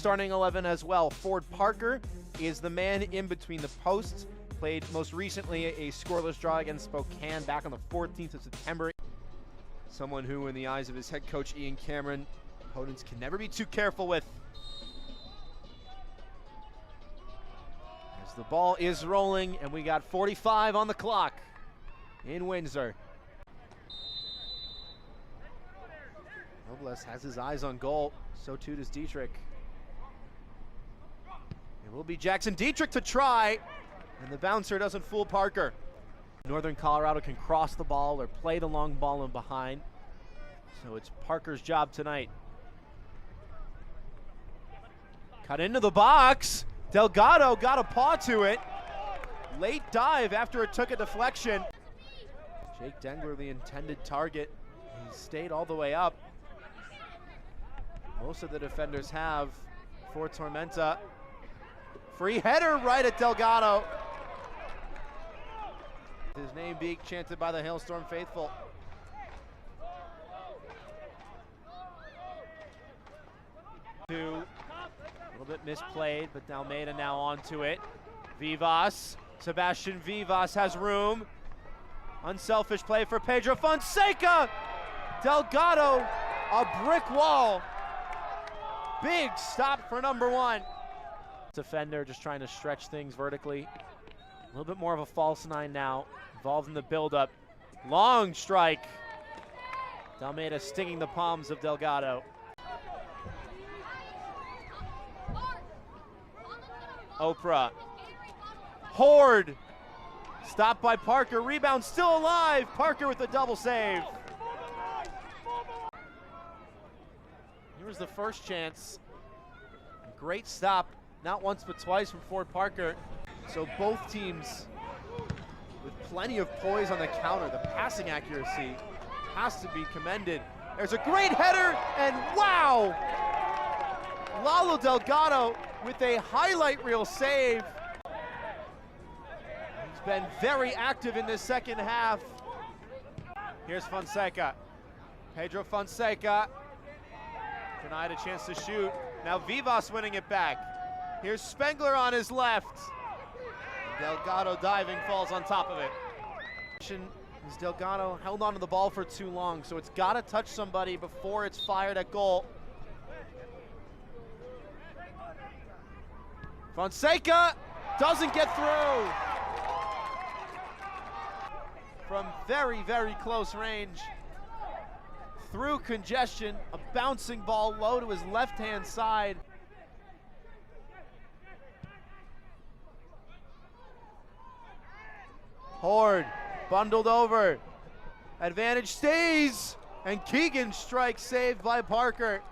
starting 11 as well. Ford Parker is the man in between the posts. Played most recently a scoreless draw against Spokane back on the 14th of September. Someone who, in the eyes of his head coach Ian Cameron, opponents can never be too careful with. As the ball is rolling, and we got 45 on the clock in Windsor. Nobles has his eyes on goal, so too does Dietrich. It will be Jackson Dietrich to try, and the bouncer doesn't fool Parker. Northern Colorado can cross the ball or play the long ball in behind, so it's Parker's job tonight. Cut into the box. Delgado got a paw to it. Late dive after it took a deflection. Jake Dengler, the intended target. He stayed all the way up. Most of the defenders have for Tormenta. Free header right at Delgado. His name being chanted by the Hailstorm faithful. Two. A little bit misplayed, but Almeida now onto it. Vivas, Sebastian Vivas has room. Unselfish play for Pedro Fonseca. Delgado, a brick wall. Big stop for number one. Defender just trying to stretch things vertically. A little bit more of a false nine now, involved in the buildup. Long strike. Almeida stinging the palms of Delgado. Oprah. Horde. Stopped by Parker. Rebound still alive. Parker with a double save. Here was the first chance. Great stop. Not once but twice from Ford Parker. So both teams with plenty of poise on the counter. The passing accuracy has to be commended. There's a great header, and wow! Lalo Delgado with a highlight reel save. He's been very active in this second half. Here's Fonseca. Pedro Fonseca denied a chance to shoot. Now Vivas winning it back. Here's Spengler on his left. Delgado diving, falls on top of it. As Delgado held onto the ball for too long, so it's got to touch somebody before it's fired at goal. Fonseca doesn't get through. From very, very close range. Through congestion, a bouncing ball low to his left-hand side. Horde bundled over. Advantage stays, and Keegan strikes, saved by Parker.